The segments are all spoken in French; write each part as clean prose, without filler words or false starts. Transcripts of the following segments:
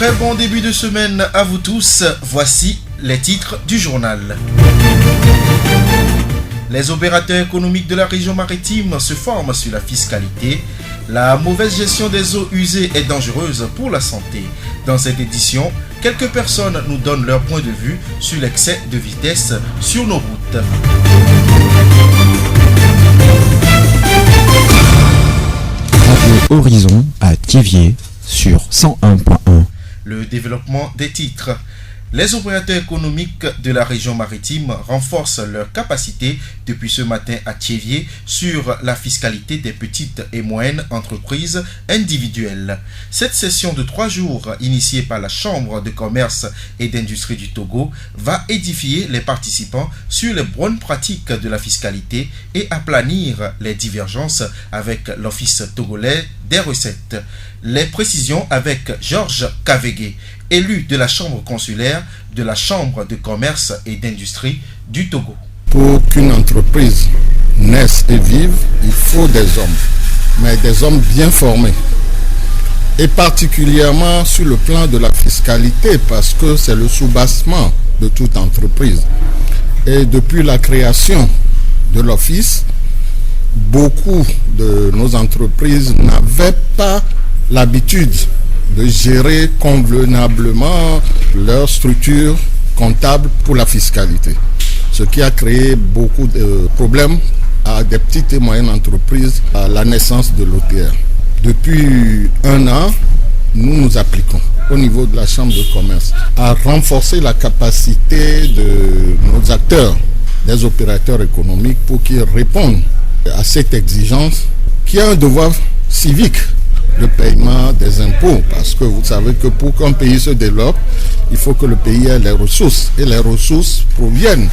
Très bon début de semaine à vous tous. Voici les titres du journal. Les opérateurs économiques de la région maritime se forment sur la fiscalité. La mauvaise gestion des eaux usées est dangereuse pour la santé. Dans cette édition, quelques personnes nous donnent leur point de vue sur l'excès de vitesse sur nos routes. Radio Horizon à Thiéviers sur 101.1. Le développement des titres. Les opérateurs économiques de la région maritime renforcent leur capacité depuis ce matin à Thiéviers sur la fiscalité des petites et moyennes entreprises individuelles. Cette session de 3 jours, initiée par la Chambre de commerce et d'industrie du Togo, va édifier les participants sur les bonnes pratiques de la fiscalité et aplanir les divergences avec l'Office togolais des recettes. Les précisions avec Georges Kavégué, élu de la Chambre consulaire de la Chambre de commerce et d'industrie du Togo. Pour qu'une entreprise naisse et vive, il faut des hommes, mais des hommes bien formés. Et particulièrement sur le plan de la fiscalité, parce que c'est le soubassement de toute entreprise. Et depuis la création de l'office, beaucoup de nos entreprises n'avaient pas l'habitude de gérer convenablement leur structure comptable pour la fiscalité. Ce qui a créé beaucoup de problèmes à des petites et moyennes entreprises à la naissance de l'OTR. Depuis 1 an, nous nous appliquons au niveau de la Chambre de commerce à renforcer la capacité de nos acteurs, des opérateurs économiques, pour qu'ils répondent à cette exigence qui a un devoir civique de paiement des impôts, parce que vous savez que pour qu'un pays se développe, il faut que le pays ait les ressources, et les ressources proviennent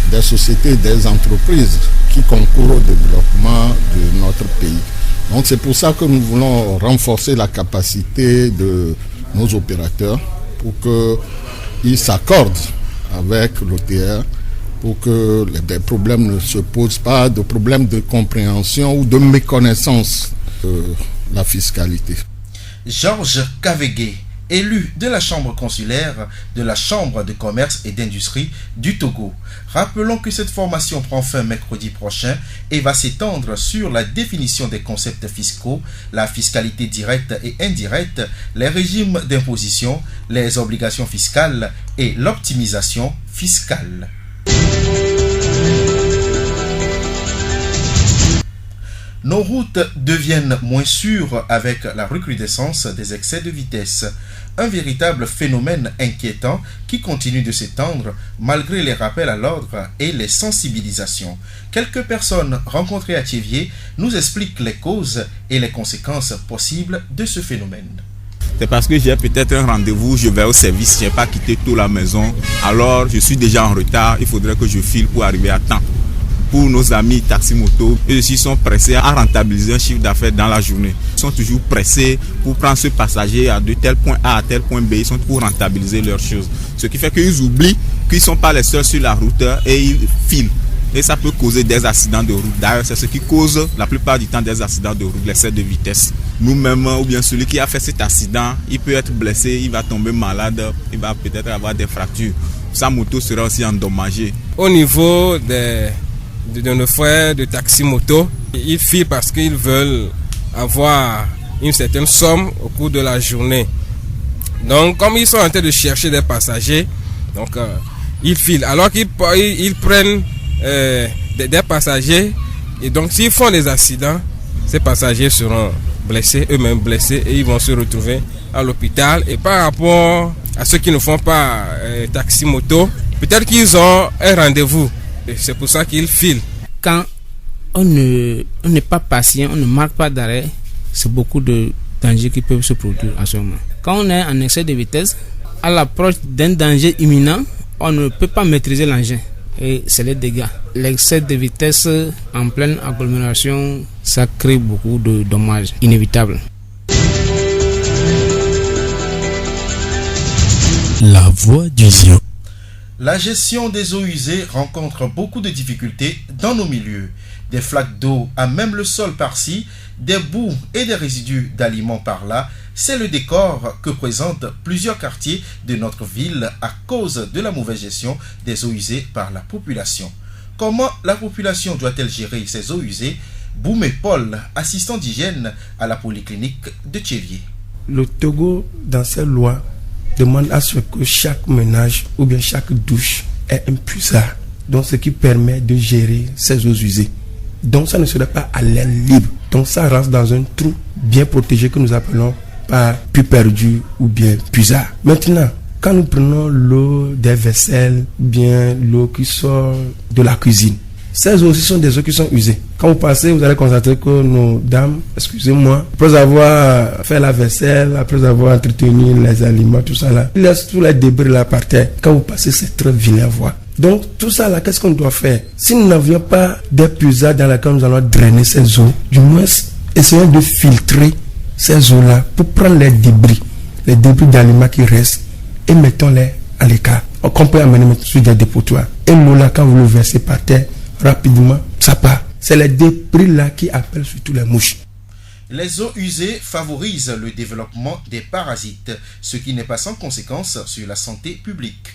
des sociétés, des entreprises qui concourent au développement de notre pays. Donc c'est pour ça que nous voulons renforcer la capacité de nos opérateurs pour qu'ils s'accordent avec l'OTR, pour que des problèmes ne se posent pas, de problèmes de compréhension ou de méconnaissance de la fiscalité. Georges Kavégué, élu de la Chambre consulaire de la Chambre de commerce et d'industrie du Togo. Rappelons que cette formation prend fin mercredi prochain et va s'étendre sur la définition des concepts fiscaux, la fiscalité directe et indirecte, les régimes d'imposition, les obligations fiscales et l'optimisation fiscale. Nos routes deviennent moins sûres avec la recrudescence des excès de vitesse. Un véritable phénomène inquiétant qui continue de s'étendre malgré les rappels à l'ordre et les sensibilisations. Quelques personnes rencontrées à Thiéviers nous expliquent les causes et les conséquences possibles de ce phénomène. C'est parce que j'ai peut-être un rendez-vous, je vais au service, je n'ai pas quitté tôt la maison, alors je suis déjà en retard, il faudrait que je file pour arriver à temps. Pour nos amis taxi-moto, eux aussi sont pressés à rentabiliser un chiffre d'affaires dans la journée. Ils sont toujours pressés pour prendre ce passager de tel point A à tel point B. Ils sont pour rentabiliser leurs choses. Ce qui fait qu'ils oublient qu'ils ne sont pas les seuls sur la route et ils filent. Et ça peut causer des accidents de route. D'ailleurs, c'est ce qui cause la plupart du temps des accidents de route, l'excès de vitesse. Nous-mêmes, ou bien celui qui a fait cet accident, il peut être blessé, il va tomber malade, il va peut-être avoir des fractures. Sa moto sera aussi endommagée. Au niveau de nos frères de taxi-moto, ils filent parce qu'ils veulent avoir une certaine somme au cours de la journée. Donc, comme ils sont en train de chercher des passagers, donc ils filent. Alors qu'ils prennent des passagers, et donc s'ils font des accidents, ces passagers seront blessés, eux-mêmes blessés, et ils vont se retrouver à l'hôpital. Et par rapport à ceux qui ne font pas taxi-moto, peut-être qu'ils ont un rendez-vous. Et c'est pour ça qu'ils filent. Quand on n'est pas patient, on ne marque pas d'arrêt, c'est beaucoup de dangers qui peuvent se produire à ce moment. Quand on est en excès de vitesse, à l'approche d'un danger imminent, on ne peut pas maîtriser l'engin. Et c'est les dégâts. L'excès de vitesse en pleine agglomération, ça crée beaucoup de dommages inévitables. La voix du Zion. La gestion des eaux usées rencontre beaucoup de difficultés dans nos milieux. Des flaques d'eau à même le sol par-ci, des boues et des résidus d'aliments par là, C'est le décor que présentent plusieurs quartiers de notre ville à cause de la mauvaise gestion des eaux usées par la population. Comment la population doit-elle gérer ces eaux usées? Boumé Paul, assistant d'hygiène à la polyclinique de Tchévié. Le Togo, dans ses lois, demande à ce que chaque ménage ou bien chaque douche ait un puisard, donc ce qui permet de gérer ces eaux usées. Donc ça ne serait pas à l'air libre. Donc ça rentre dans un trou bien protégé que nous appelons par puits perdu ou bien puisard. Maintenant, quand nous prenons l'eau des vaisselles, bien l'eau qui sort de la cuisine, ces eaux aussi sont des eaux qui sont usées. Quand vous passez, vous allez constater que nos dames, excusez-moi, après avoir fait la vaisselle, après avoir entretenu les aliments, tout ça là, ils laissent tous les débris là par terre. Quand vous passez, c'est très vilain à voir. Donc tout ça là, qu'est-ce qu'on doit faire? Si nous n'avions pas des puisards dans lesquels nous allons drainer ces eaux, du moins essayons de filtrer ces eaux là pour prendre les débris d'aliments qui restent et mettons-les à l'écart. On peut amener sur des dépotoirs. Et l'eau là, quand vous le versez par terre, rapidement, ça part. C'est les débris là qui appellent surtout les mouches. Les eaux usées favorisent le développement des parasites, ce qui n'est pas sans conséquence sur la santé publique.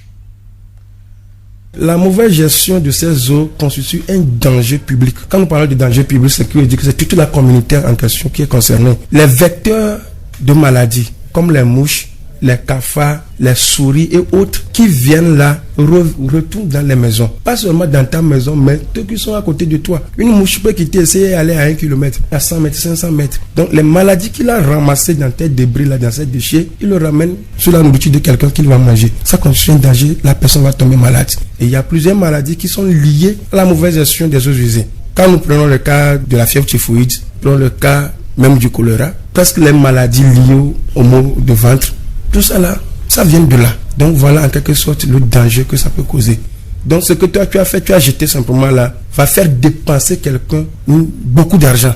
La mauvaise gestion de ces eaux constitue un danger public. Quand nous parlons de danger public, c'est que c'est toute la communauté en question qui est concernée. Les vecteurs de maladies, comme les mouches, les cafards, les souris et autres qui viennent là retournent dans les maisons. Pas seulement dans ta maison, mais ceux qui sont à côté de toi. Une mouche peut quitter, essayer d'aller à 1 km, à 100 mètres, 500 mètres. Donc les maladies qu'il a ramassées dans tes débris, là, dans ces déchets, il le ramène sur la nourriture de quelqu'un qui va manger. Ça constitue un danger, la personne va tomber malade. Et il y a plusieurs maladies qui sont liées à la mauvaise gestion des eaux usées. Quand nous prenons le cas de la fièvre typhoïde, prenons le cas même du choléra, presque les maladies liées aux maux de ventre, tout ça là, ça vient de là. Donc voilà en quelque sorte le danger que ça peut causer. Donc ce que toi tu as fait, tu as jeté simplement là, va faire dépenser quelqu'un beaucoup d'argent.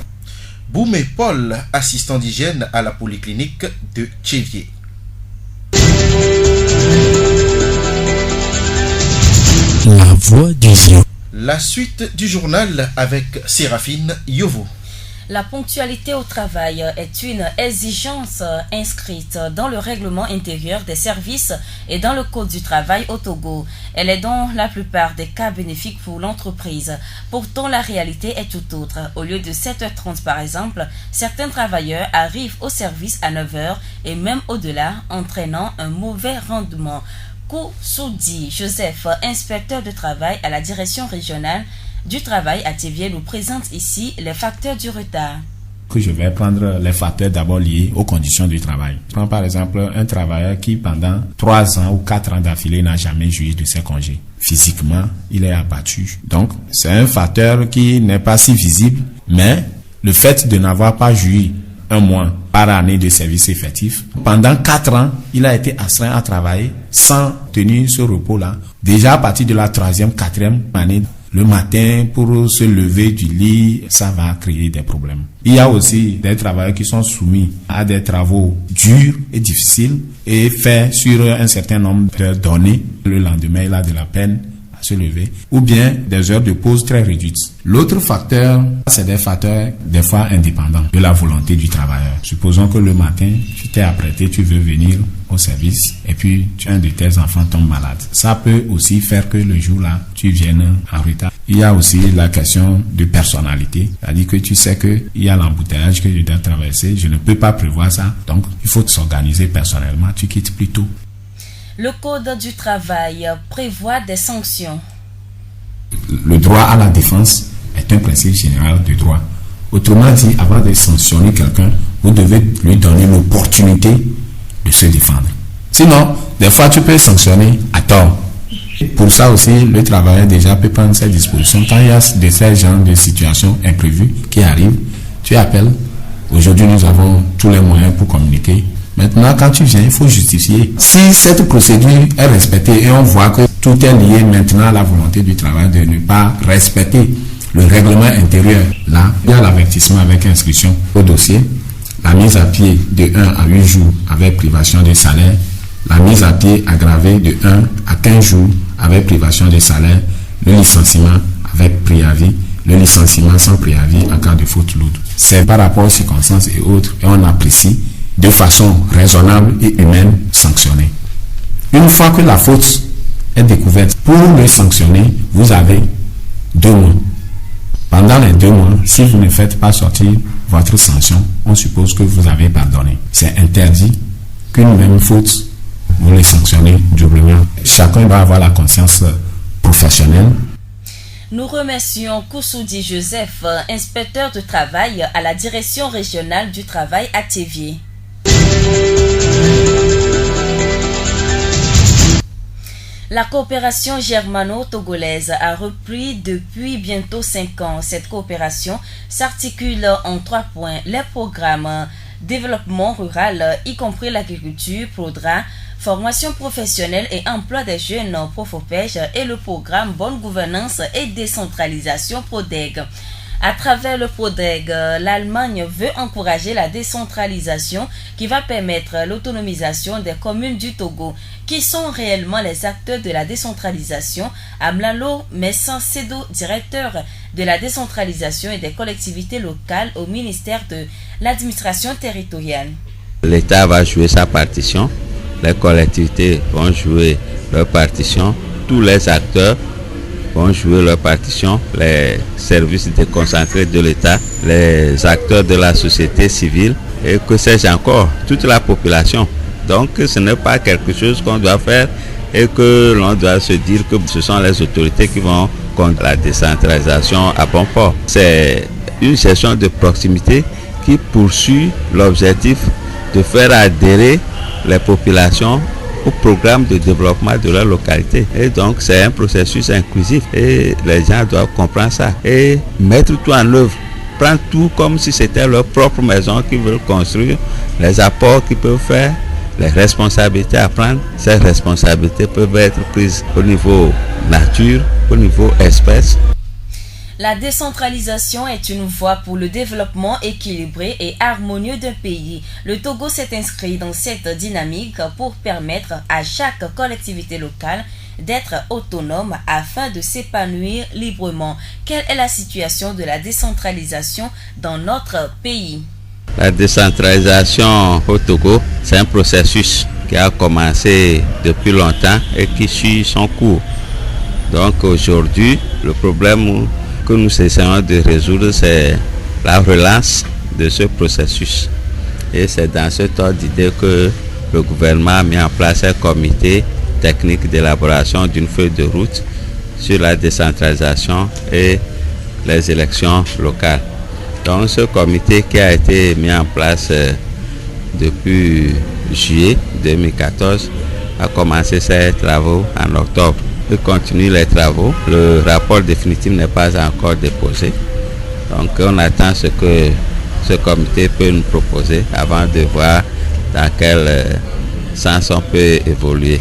Boumé Paul, assistant d'hygiène à la polyclinique de Tchévié. La voix du Zion. La suite du journal avec Séraphine Yovo. La ponctualité au travail est une exigence inscrite dans le règlement intérieur des services et dans le code du travail au Togo. Elle est dans la plupart des cas bénéfique pour l'entreprise. Pourtant, la réalité est tout autre. Au lieu de 7h30 par exemple, certains travailleurs arrivent au service à 9h et même au-delà, entraînant un mauvais rendement. Koussoudi Joseph, inspecteur de travail à la direction régionale du travail à Tchévié, nous présente ici les facteurs du retard. Je vais prendre les facteurs d'abord liés aux conditions du travail. Je prends par exemple un travailleur qui pendant 3 ans ou 4 ans d'affilée n'a jamais joui de ses congés. Physiquement, il est abattu. Donc, c'est un facteur qui n'est pas si visible, mais le fait de n'avoir pas joui 1 mois par année de service effectif, pendant 4 ans, il a été astreint à travailler sans tenir ce repos-là. Déjà à partir de la 3e, 4e année, le matin, pour se lever du lit, ça va créer des problèmes. Il y a aussi des travailleurs qui sont soumis à des travaux durs et difficiles et faits sur un certain nombre d'heures données. Le lendemain, il a de la peine à se lever, ou bien des heures de pause très réduites. L'autre facteur, c'est des facteurs des fois indépendants de la volonté du travailleur. Supposons que le matin, tu t'es apprêté, tu veux venir au service et puis un de tes enfants tombe malade. Ça peut aussi faire que le jour-là, tu viennes en retard. Il y a aussi la question de personnalité, c'est-à-dire que tu sais qu'il y a l'embouteillage que je dois traverser, je ne peux pas prévoir ça, donc il faut s'organiser personnellement, tu quittes plus tôt. Le Code du travail prévoit des sanctions. Le droit à la défense est un principe général de droit. Autrement dit, avant de sanctionner quelqu'un, vous devez lui donner l'opportunité de se défendre. Sinon, des fois, tu peux sanctionner à tort. Pour ça aussi, le travailleur déjà peut prendre ses dispositions. Quand il y a de ces genres de situations imprévues qui arrivent, tu appelles. Aujourd'hui, nous avons tous les moyens pour communiquer. Maintenant, quand tu viens, il faut justifier. Si cette procédure est respectée et on voit que tout est lié maintenant à la volonté du travail de ne pas respecter le règlement intérieur, là, il y a l'avertissement avec inscription au dossier, la mise à pied de 1 à 8 jours avec privation de salaire, la mise à pied aggravée de 1 à 15 jours avec privation de salaire, le licenciement avec préavis, le licenciement sans préavis en cas de faute lourde. C'est par rapport aux circonstances et autres, et on apprécie. de façon raisonnable et humaine sanctionner. Une fois que la faute est découverte, pour le sanctionner, vous avez 2 mois. Pendant les 2 mois, si vous ne faites pas sortir votre sanction, on suppose que vous avez pardonné. C'est interdit qu'une même faute, vous les sanctionnez doublement. Chacun doit avoir la conscience professionnelle. Nous remercions Koussoudi Joseph, inspecteur de travail à la direction régionale du travail à Théviers. La coopération germano-togolaise a repris depuis bientôt 5 ans. Cette coopération s'articule en 3 points. Les programmes développement rural, y compris l'agriculture, PRODRA, formation professionnelle et emploi des jeunes, Profopej, et le programme Bonne Gouvernance et Décentralisation, PRODEG. À travers le PRODEG, l'Allemagne veut encourager la décentralisation qui va permettre l'autonomisation des communes du Togo. Qui sont réellement les acteurs de la décentralisation? Amlalo Messan Sedo, directeur de la décentralisation et des collectivités locales au ministère de l'administration territoriale. L'État va jouer sa partition, les collectivités vont jouer leur partition, tous les acteurs vont jouer leur partition, les services déconcentrés de l'État, les acteurs de la société civile et que sais-je encore, toute la population. Donc ce n'est pas quelque chose qu'on doit faire et que l'on doit se dire que ce sont les autorités qui vont contre la décentralisation à bon port. C'est une gestion de proximité qui poursuit l'objectif de faire adhérer les populations au programme de développement de leur localité. Et donc c'est un processus inclusif et les gens doivent comprendre ça et mettre tout en œuvre, prendre tout comme si c'était leur propre maison qu'ils veulent construire, les apports qu'ils peuvent faire, les responsabilités à prendre. Ces responsabilités peuvent être prises au niveau nature, au niveau espèce. La décentralisation est une voie pour le développement équilibré et harmonieux d'un pays. Le Togo s'est inscrit dans cette dynamique pour permettre à chaque collectivité locale d'être autonome afin de s'épanouir librement. Quelle est la situation de la décentralisation dans notre pays? La décentralisation au Togo, c'est un processus qui a commencé depuis longtemps et qui suit son cours. Donc aujourd'hui, le problème que nous essayons de résoudre, c'est la relance de ce processus. Et c'est dans ce ordre d'idée que le gouvernement a mis en place un comité technique d'élaboration d'une feuille de route sur la décentralisation et les élections locales. Donc ce comité qui a été mis en place depuis juillet 2014 a commencé ses travaux en octobre. Il continue les travaux. Le rapport définitif n'est pas encore déposé. Donc on attend ce que ce comité peut nous proposer avant de voir dans quel sens on peut évoluer.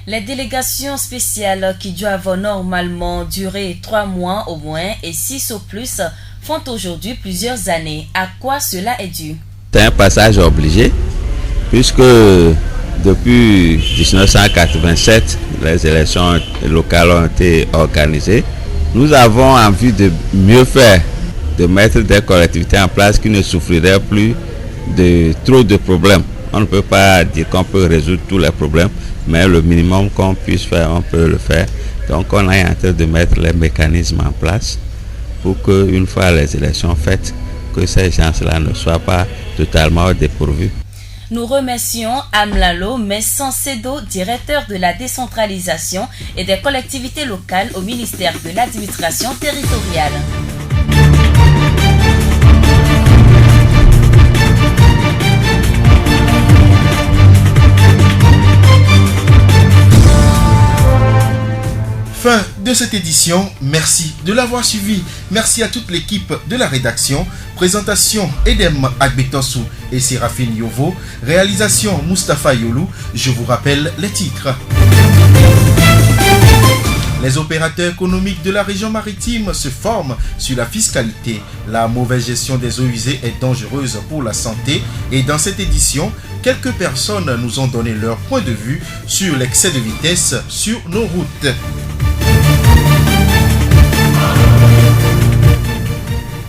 Les délégations spéciales qui doivent normalement durer 3 mois au moins et 6 au plus font aujourd'hui plusieurs années. À quoi cela est dû? C'est un passage obligé puisque depuis 1987, les élections locales ont été organisées. Nous avons envie de mieux faire, de mettre des collectivités en place qui ne souffriraient plus de trop de problèmes. On ne peut pas dire qu'on peut résoudre tous les problèmes, mais le minimum qu'on puisse faire, on peut le faire. Donc on est en train de mettre les mécanismes en place pour qu'une fois les élections faites, que ces gens-là ne soient pas totalement dépourvus. Nous remercions Amlalo Messan Sedo, directeur de la décentralisation et des collectivités locales au ministère de l'administration territoriale. Fin de cette édition, merci de l'avoir suivi. Merci à toute l'équipe de la rédaction. Présentation Edem Agbetosu et Séraphine Yovo. Réalisation Mustapha Yolou. Je vous rappelle les titres. Les opérateurs économiques de la région maritime se forment sur la fiscalité. La mauvaise gestion des eaux usées est dangereuse pour la santé. Et dans cette édition, quelques personnes nous ont donné leur point de vue sur l'excès de vitesse sur nos routes.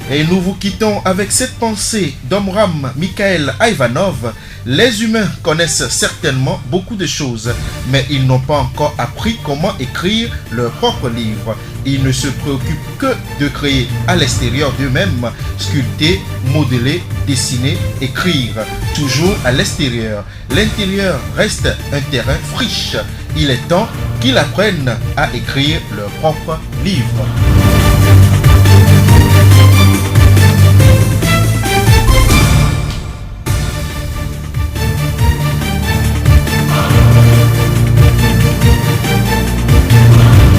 Et nous vous quittons avec cette pensée d'Omram Mikhail Ivanov. Les humains connaissent certainement beaucoup de choses, mais ils n'ont pas encore appris comment écrire leur propre livre. Ils ne se préoccupent que de créer à l'extérieur d'eux-mêmes, sculpter, modeler, dessiner, écrire. Toujours à l'extérieur. L'intérieur reste un terrain friche. Il est temps qu'ils apprennent à écrire leur propre livre.